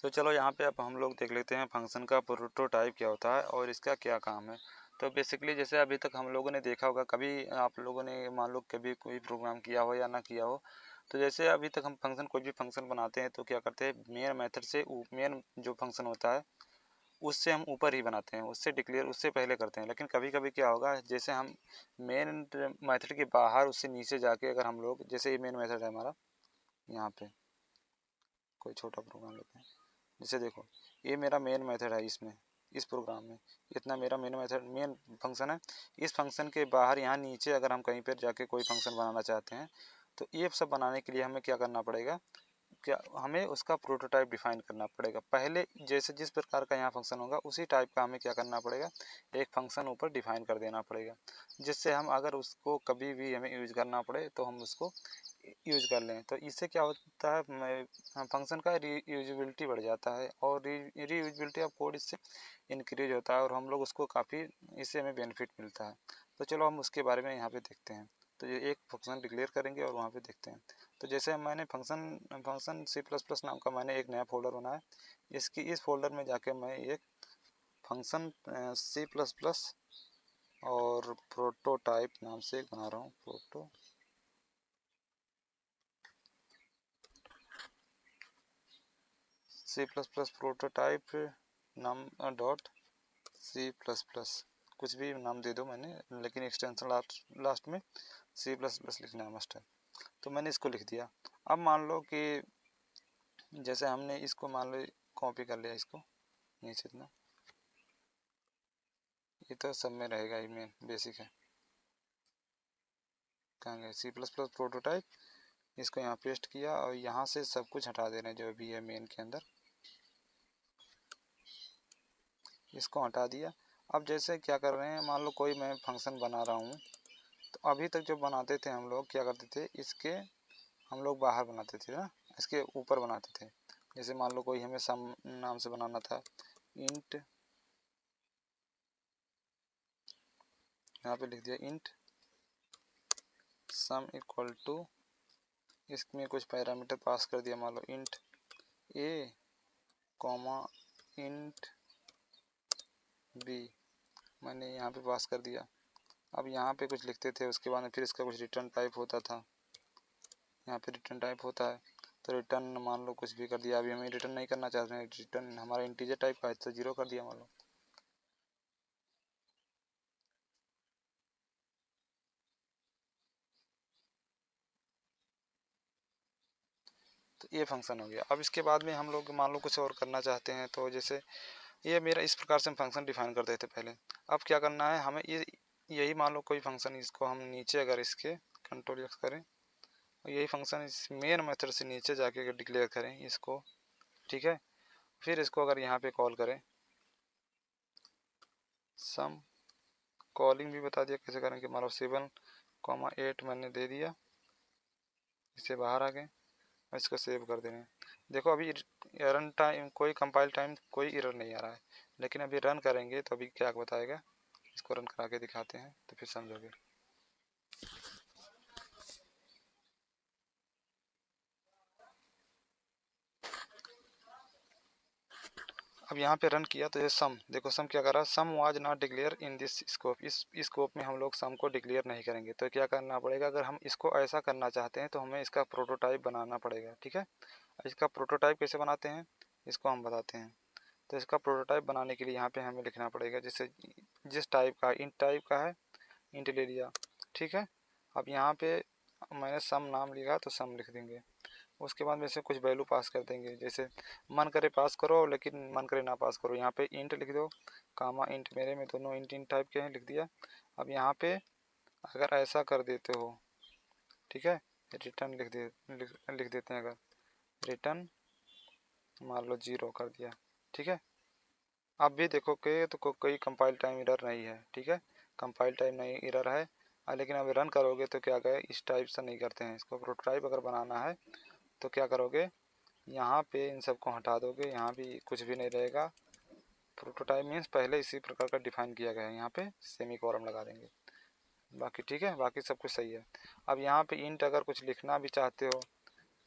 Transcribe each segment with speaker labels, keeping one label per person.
Speaker 1: तो चलो यहाँ पे अब हम लोग देख लेते हैं फंक्शन का प्रोटोटाइप क्या होता है और इसका क्या काम है। तो बेसिकली जैसे अभी तक हम लोगों ने देखा होगा, कभी आप लोगों ने मान लो कभी कोई प्रोग्राम किया हो या ना किया हो, तो जैसे अभी तक हम फंक्शन कोई भी फंक्शन बनाते हैं तो क्या करते हैं, मेन मेथड से मेन जो फंक्शन होता है उससे हम ऊपर ही बनाते हैं, उससे डिक्लेयर उससे पहले करते हैं। लेकिन कभी कभी क्या होगा, जैसे हम मेन मेथड के बाहर उससे नीचे जाके अगर हम लोग, जैसे ये मेन मेथड है हमारा, यहाँ पे कोई छोटा प्रोग्राम लेते हैं, जैसे देखो ये मेरा मेन मेथड है, इसमें इस प्रोग्राम में इतना मेरा मेन मेथड मेन फंक्शन है। इस फंक्शन के बाहर यहाँ नीचे अगर हम कहीं पर जाके कोई फंक्शन बनाना चाहते हैं तो ये सब बनाने के लिए हमें क्या करना पड़ेगा, क्या हमें उसका प्रोटोटाइप डिफाइन करना पड़ेगा। पहले जैसे जिस प्रकार का यहाँ फंक्शन होगा उसी टाइप का हमें क्या करना पड़ेगा, एक फंक्शन ऊपर डिफाइन कर देना पड़ेगा, जिससे हम अगर उसको कभी भी हमें यूज करना पड़े तो हम उसको यूज कर लें। तो इससे क्या होता है, फंक्शन का रीयूजेबिलिटी बढ़ जाता है और रीयूजेबिलिटी ऑफ कोड इससे इंक्रीज होता है और हम लोग उसको काफ़ी, इससे हमें बेनिफिट मिलता है। तो चलो हम उसके बारे में यहाँ पे देखते हैं। तो ये एक फंक्शन डिक्लेयर करेंगे और वहाँ पे देखते हैं। तो जैसे मैंने फंक्शन C++ नाम का मैंने एक नया फोल्डर बनाया। इस फोल्डर में जाके मैं एक फंक्शन C++ और प्रोटोटाइप नाम से एक बना रहा हूँ, C++ प्रोटोटाइप नाम .C++, कुछ भी नाम दे दो मैंने, लेकिन एक्सटेंशन लास्ट में C++ लिखना है, मस्ट है। तो मैंने इसको लिख दिया। अब मान लो कि जैसे हमने इसको मान लो कॉपी कर लिया, इसको नीचे इतना, ये तो सब में रहेगा, ही मेन बेसिक है। कहाँ गए C++ प्रोटोटाइप, इसको यहाँ पेस्ट किया और यहाँ से सब कुछ हटा देना जो भी है मेन के अंदर, इसको हटा दिया। अब जैसे क्या कर रहे हैं, मान लो कोई मैं फंक्शन बना रहा हूँ, तो अभी तक जो बनाते थे हम लोग क्या करते थे, इसके हम लोग बाहर बनाते थे ना, इसके ऊपर बनाते थे। जैसे मान लो कोई हमें सम नाम से बनाना था, इंट, यहाँ पे लिख दिया इंट सम इक्वल टू, इसमें कुछ पैरामीटर पास कर दिया, मान लो इंट ए कॉमा इंट बी, मैंने यहाँ पे पास कर दिया। अब यहाँ पे कुछ लिखते थे, उसके बाद में फिर इसका कुछ रिटर्न टाइप होता था, यहाँ पे रिटर्न टाइप होता है, तो रिटर्न मान लो कुछ भी कर दिया। अभी हमें रिटर्न नहीं करना चाहते हैं, रिटर्न हमारा इंटीजर टाइप का है तो 0 कर दिया मान लो। तो ये फंक्शन हो गया। अब इसके बाद में हम लोग मान लो कुछ और करना चाहते हैं, तो जैसे ये मेरा इस प्रकार से हम फंक्शन डिफाइन कर देते पहले। अब क्या करना है हमें, ये यही मान लो कोई फंक्शन, इसको हम नीचे अगर इसके कंट्रोल X करें, यही फंक्शन इस मेन मेथड से नीचे जाके अगर डिक्लेयर करें इसको, ठीक है, फिर इसको अगर यहाँ पे कॉल करें, सम कॉलिंग भी बता दिया कैसे करें कि मान लो 7,8 मैंने दे दिया, इससे बाहर आ गए और इसको सेव कर देंगे। देखो अभी रन टाइम, कोई कंपाइल टाइम कोई एरर नहीं आ रहा है, लेकिन अभी रन करेंगे तो अभी क्या बताएगा, इसको रन करा के दिखाते हैं तो फिर समझोगे। अब यहाँ पे रन किया तो ये सम, देखो सम क्या कर रहा है, sum was not declare in this scope, इस स्कोप में हम लोग सम को डिक्लेयर नहीं करेंगे। तो क्या करना पड़ेगा, अगर हम इसको ऐसा करना चाहते हैं तो हमें इसका प्रोटोटाइप बनाना पड़ेगा, ठीक है। इसका प्रोटोटाइप कैसे बनाते हैं इसको हम बताते हैं। तो इसका प्रोटोटाइप बनाने के लिए यहाँ पे हमें लिखना पड़ेगा, जैसे जिस टाइप का इंट टाइप का है, इंट ले लिया, ठीक है। अब यहाँ पे मैंने सम नाम लिखा तो सम लिख देंगे, उसके बाद में से कुछ वैल्यू पास कर देंगे, जैसे मन करे पास करो, लेकिन मन करे ना पास करो। यहाँ पे इंट लिख दो, कामा इंट, मेरे में दोनों इंट इंट टाइप के हैं, लिख दिया। अब यहाँ पे अगर ऐसा कर देते हो, ठीक है, रिटर्न लिख देते हैं, अगर रिटर्न मान लो 0 कर दिया, ठीक है। अब भी देखो कि तो कोई कंपाइल टाइम एरर नहीं है, ठीक है, कंपाइल टाइम नहीं एरर है। लेकिन अब रन करोगे तो क्या गए, इस टाइप से नहीं करते हैं। इसको प्रोटोटाइप अगर बनाना है तो क्या करोगे, यहाँ पे इन सबको हटा दोगे, यहाँ भी कुछ भी नहीं रहेगा। प्रोटोटाइप मीन्स पहले इसी प्रकार का डिफाइन किया गया है, यहाँ पे सेमी कोलम लगा देंगे, बाकी ठीक है, बाकी सब कुछ सही है। अब यहाँ पे इंट अगर कुछ लिखना भी चाहते हो,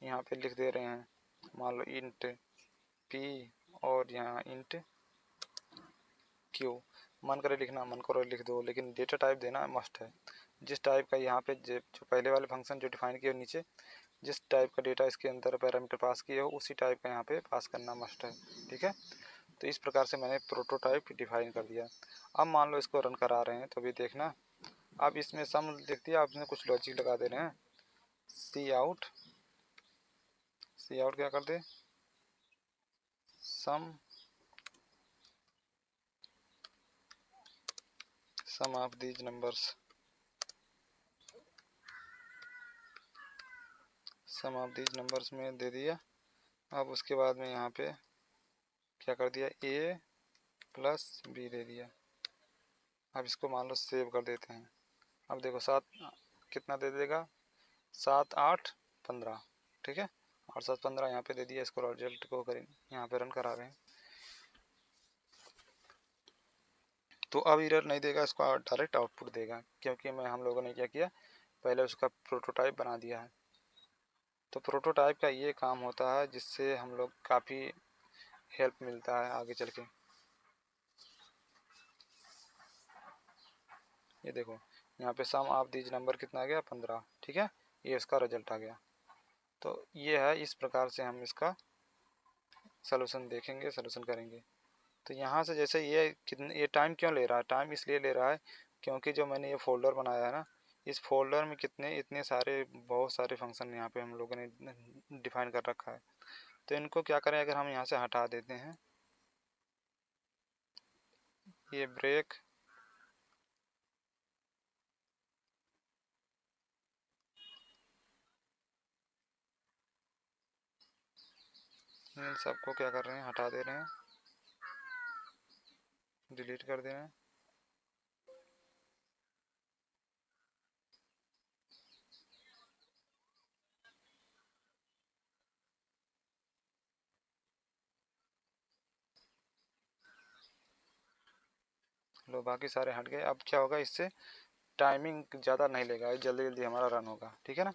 Speaker 1: यहाँ पे लिख दे रहे हैं, मान लो इंट p और यहाँ इंट q। मन करे लिखना, मन करे लिख दो, लेकिन डेटा टाइप देना मस्ट है। जिस टाइप का यहाँ पे जो पहले वाले फंक्शन जो डिफाइन किए नीचे, जिस टाइप का डेटा इसके अंदर पैरामीटर पास किए हो उसी टाइप का यहाँ पे पास करना मस्ट है। ठीक है, तो इस प्रकार से मैंने प्रोटोटाइप डिफाइन कर दिया। अब मान लो इसको रन करा रहे हैं तो अभी देखना, अब इसमें सम लिख दिया, आप इसमें कुछ लॉजिक लगा दे रहे हैं। सी आउट क्या कर दे, some of these numbers, some of these numbers में दे दिया। अब उसके बाद में यहाँ पे क्या कर दिया, a प्लस b दे दिया। अब इसको मान लो सेव कर देते हैं। अब देखो 7 कितना दे देगा, 7 8 15। ठीक है, और 7 15 यहाँ पे दे दिया। इसको रिजल्ट को करें, यहाँ पे रन करा रहे हैं तो अब एरर नहीं देगा, इसको डायरेक्ट आउटपुट देगा, क्योंकि हम लोगों ने क्या किया, पहले उसका प्रोटोटाइप बना दिया है। तो प्रोटोटाइप का ये काम होता है जिससे हम लोग काफ़ी हेल्प मिलता है आगे चल के। ये देखो यहाँ पे सम ऑफ दीज नंबर कितना आ गया, 15। ठीक है, ये इसका रिजल्ट आ गया। तो ये है, इस प्रकार से हम इसका सलूशन देखेंगे, सलूशन करेंगे। तो यहाँ से जैसे ये टाइम क्यों ले रहा है, टाइम इसलिए ले रहा है क्योंकि जो मैंने ये फोल्डर बनाया है ना, इस फोल्डर में इतने सारे बहुत सारे फंक्शन यहाँ पे हम लोगों ने डिफाइन कर रखा है। तो इनको क्या करें, अगर हम यहाँ से हटा देते हैं ये ब्रेक, इन सबको क्या कर रहे हैं, हटा दे रहे हैं, डिलीट कर दे रहे हैं। लो बाकी सारे हट गए। अब क्या होगा, इससे टाइमिंग ज़्यादा नहीं लेगा, जल्दी जल्दी हमारा रन होगा। ठीक है ना,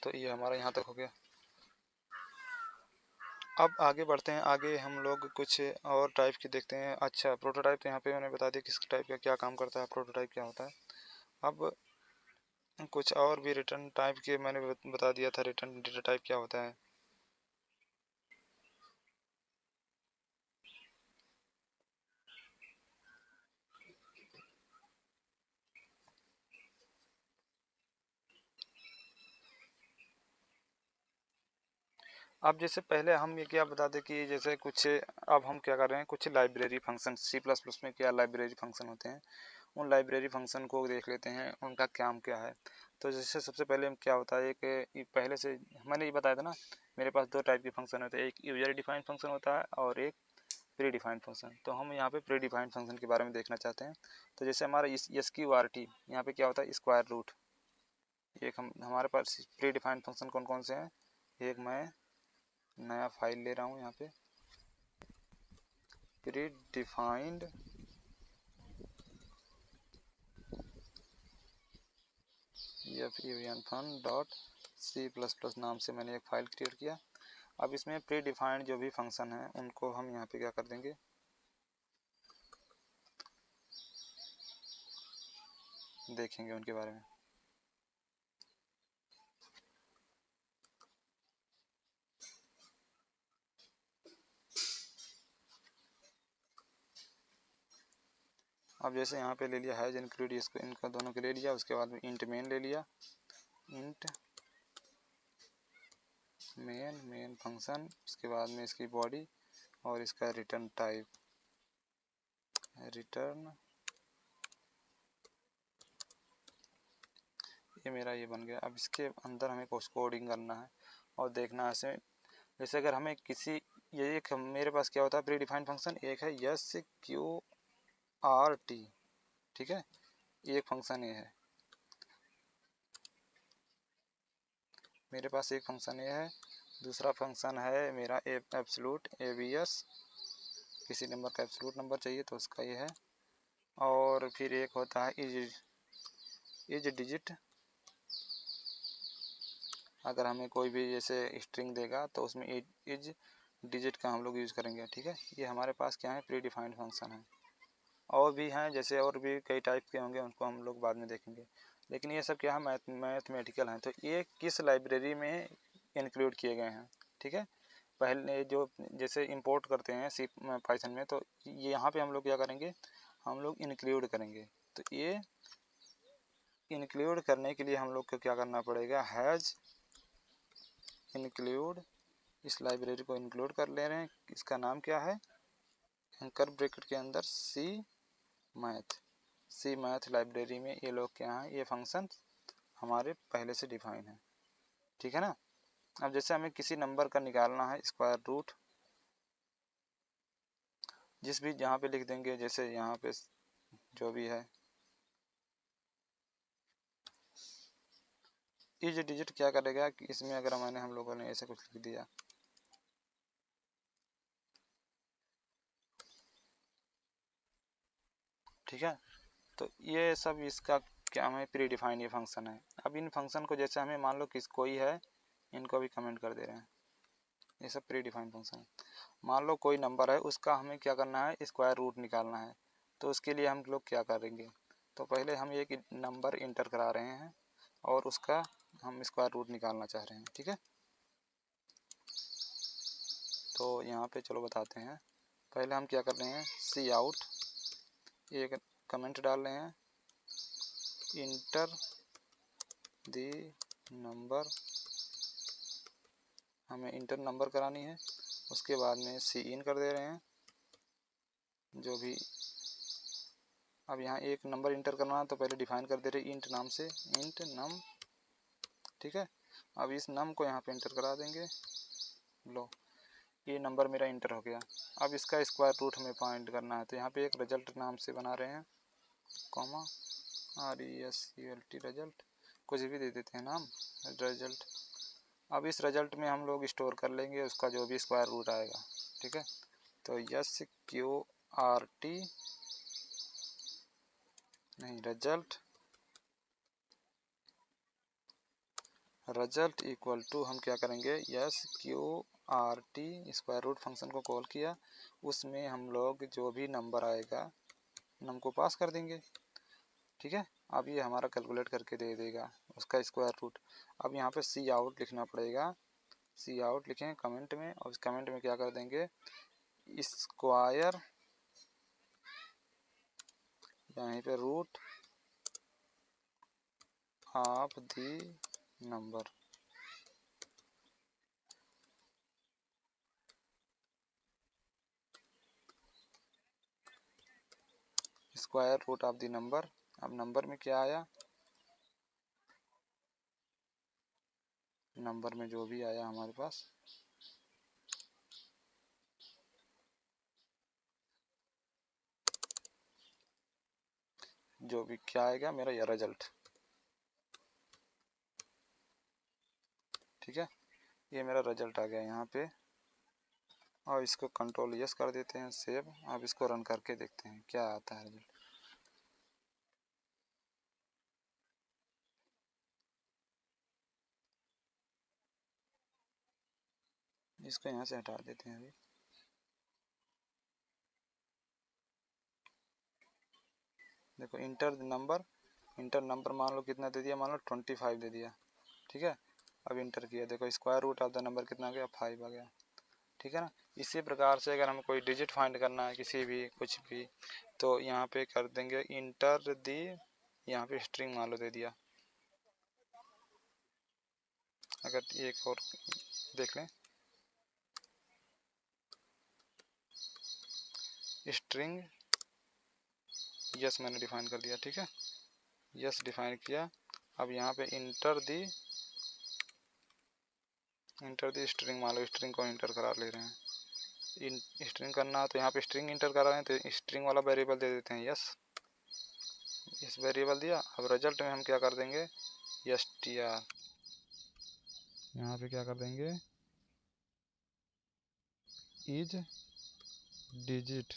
Speaker 1: तो ये हमारा यहाँ तक हो गया। अब आगे बढ़ते हैं, आगे हम लोग कुछ और टाइप की देखते हैं। अच्छा, प्रोटोटाइप तो यहाँ पे मैंने बता दिया किस टाइप का क्या काम करता है, प्रोटोटाइप क्या होता है। अब कुछ और भी रिटर्न टाइप के मैंने बता दिया था, रिटर्न डेटा टाइप क्या होता है। अब जैसे पहले हम ये क्या बता दें कि जैसे कुछ, अब हम क्या कर रहे हैं, कुछ लाइब्रेरी फंक्शन C++ में क्या लाइब्रेरी फंक्शन होते हैं, उन लाइब्रेरी फंक्शन को देख लेते हैं, उनका काम क्या है। तो जैसे सबसे पहले क्या होता है, एक पहले से मैंने ये बताया था ना, मेरे पास दो टाइप के फंक्शन होते हैं, एक यूजर डिफाइंड फंक्शन होता है और एक प्री डिफाइंड फंक्शन। तो हम यहाँ पे प्री डिफाइंड फंक्शन के बारे में देखना चाहते हैं। तो जैसे हमारा SQRT, यहाँ पे क्या होता है, स्क्वायर रूट। एक हमारे पास प्री डिफाइंड फंक्शन कौन कौन से हैं, एक मैं नया फाइल ले रहा हूँ, यहाँ पे प्री डिफाइंड fun.c++ नाम से मैंने एक फाइल क्रिएट किया। अब इसमें प्री डिफाइंड जो भी फंक्शन है उनको हम यहाँ पे क्या कर देंगे, देखेंगे उनके बारे में। अब जैसे यहाँ पे ले लिया हैज इंक्लूड, इसको इनको दोनों के ले लिया। उसके बाद में इंट मेन ले लिया, इंट मेन फंक्शन। उसके बाद में इसकी बॉडी और इसका रिटर्न टाइप, रिटर्न, ये मेरा ये बन गया। अब इसके अंदर हमें कुछ कोडिंग करना है और देखना है इसे। जैसे अगर हमें किसी, ये एक मेरे पास क्या होता है प्री डिफाइंड फंक्शन, एक है SQRT। ठीक है, एक फंक्शन ये है मेरे पास, एक फंक्शन ये है। दूसरा फंक्शन है मेरा एब्सोल्यूट ABS, किसी नंबर का एब्सोल्यूट नंबर चाहिए तो उसका ये है। और फिर एक होता है इज डिजिट, अगर हमें कोई भी जैसे स्ट्रिंग देगा तो उसमें इज डिजिट का हम लोग यूज़ करेंगे। ठीक है, ये हमारे पास क्या है, प्री डिफाइंड फंक्शन है। और भी हैं, जैसे और भी कई टाइप के होंगे, उनको हम लोग बाद में देखेंगे, लेकिन ये सब क्या है, मैथमेटिकल हैं। तो ये किस लाइब्रेरी में इंक्लूड किए गए हैं। ठीक है, पहले जो जैसे इंपोर्ट करते हैं सी पाइथन में, तो ये यहाँ पे हम लोग क्या करेंगे, हम लोग इंक्लूड करेंगे। तो ये इंक्लूड करने के लिए हम लोग को क्या करना पड़ेगा, हैज़ इंक्लूड, इस लाइब्रेरी को इंक्लूड कर ले रहे हैं। इसका नाम क्या है, एंकर ब्रैकेट के अंदर सी मैथ लाइब्रेरी में ये लोग क्या हैं, ये फंक्शन हमारे पहले से डिफाइन है। ठीक है ना। अब जैसे हमें किसी नंबर का निकालना है स्क्वायर रूट, जिस भी यहाँ पे लिख देंगे, जैसे यहाँ पे जो भी है, ये जो डिजिट क्या करेगा कि इसमें अगर मैंने हम लोगों ने ऐसे कुछ लिख दिया, ठीक है, तो ये सब इसका क्या हमें प्री डिफाइन ये फंक्शन है। अब इन फंक्शन को जैसे हमें मान लो किस कोई है, इनको भी कमेंट कर दे रहे हैं, ये सब प्री डिफाइन फंक्शन है। मान लो कोई नंबर है, उसका हमें क्या करना है, स्क्वायर रूट निकालना है। तो उसके लिए हम लोग क्या करेंगे, तो पहले हम एक नंबर इंटर करा रहे हैं और उसका हम स्क्वायर रूट निकालना चाह रहे हैं। ठीक है, तो यहाँ पे चलो बताते हैं। पहले हम क्या कर रहे हैं, सी आउट, एक कमेंट डाल रहे हैं, इंटर दी नंबर, हमें इंटर नंबर करानी है। उसके बाद में सी इन कर दे रहे हैं जो भी। अब यहाँ एक नंबर इंटर करना है, तो पहले डिफाइन कर दे रहे इंट नाम से, इंट नम। ठीक है, अब इस नम को यहाँ पे इंटर करा देंगे। लो, ये नंबर मेरा इंटर हो गया। अब इसका स्क्वायर रूट हमें फाइंड करना है, तो यहाँ पे एक रिजल्ट नाम से बना रहे हैं, कॉमा RESULT रिजल्ट, कुछ भी दे देते हैं नाम, रिजल्ट। अब इस रिजल्ट में हम लोग स्टोर कर लेंगे उसका जो भी स्क्वायर रूट आएगा। ठीक है, तो SQRT नहीं, रिजल्ट इक्वल टू हम क्या करेंगे, SQRT स्क्वायर रूट फंक्शन को कॉल किया, उसमें हम लोग जो भी नंबर आएगा नम को पास कर देंगे। ठीक है, अब ये हमारा कैलकुलेट करके दे देगा उसका स्क्वायर रूट। अब यहाँ पे सी आउट लिखना पड़ेगा, सी आउट लिखें कमेंट में, और इस कमेंट में क्या कर देंगे, स्क्वायर, यहीं पे root of the number. Square root of the number. अब नंबर में क्या आया, नंबर में जो भी आया हमारे पास, जो भी क्या आएगा मेरा यह रिजल्ट। ठीक है, ये मेरा रिजल्ट आ गया यहाँ पे, और इसको कंट्रोल यस कर देते हैं, सेव। अब इसको रन करके देखते हैं क्या आता है रिजल्ट। इसको यहाँ से हटा देते हैं अभी। देखो इंटर नंबर मान लो कितना दे दिया, मान लो 25 दे दिया। ठीक है, अब इंटर किया, देखो square root of the number कितना आ गया, 5 आ गया। ठीक है ना। इसी प्रकार से अगर हमें कोई डिजिट फाइंड करना है किसी भी कुछ भी, तो यहाँ पे कर देंगे इंटर दी, यहाँ पे स्ट्रिंग मान लो दे दिया। अगर एक और देख लें, स्ट्रिंग यस मैंने डिफाइन कर दिया। ठीक है, यस डिफाइन किया। अब यहाँ पे इंटर दी स्ट्रिंग मान लो, स्ट्रिंग को इंटर करा ले रहे हैं। स्ट्रिंग करना तो यहाँ पे स्ट्रिंग इंटर करा रहे हैं, तो स्ट्रिंग वाला वेरिएबल दे देते हैं यस, इस वेरिएबल दिया। अब रिजल्ट में हम क्या कर देंगे, str, यहाँ पे क्या कर देंगे, इज डिजिट,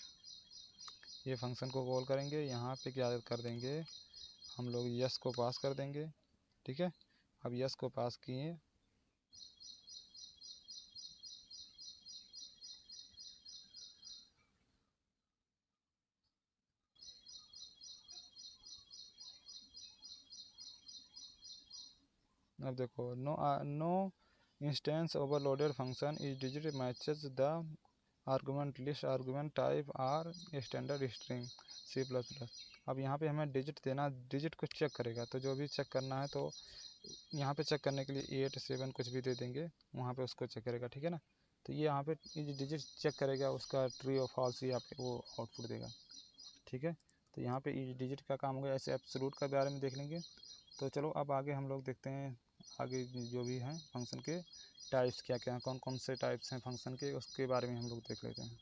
Speaker 1: ये फंक्शन को कॉल करेंगे। यहाँ पे क्या कर देंगे, हम लोग यस को पास कर देंगे। ठीक है, अब यस को पास किए, अब देखो, no instance overloaded function is digit matches the argument list argument type are standard string C++। अब यहाँ पे हमें डिजिट देना, डिजिट को चेक करेगा, तो जो भी चेक करना है तो यहाँ पे चेक करने के लिए 8 7 कुछ भी दे देंगे, वहाँ पे उसको चेक करेगा, ठीक है ना। तो ये यहाँ पे ये डिजिट चेक करेगा, उसका ट्रू और फॉल्स यहाँ पे वो आउटपुट देगा, ठीक है। तो यहाँ पे ये डिजिट का काम हो गया। ऐसे एब्सोल्यूट का बारे में देख लेंगे। तो चलो अब आगे हम लोग देखते हैं, आगे जो भी हैं फंक्शन के टाइप्स क्या क्या हैं, कौन कौन से टाइप्स हैं फंक्शन के, उसके बारे में हम लोग देख लेते हैं।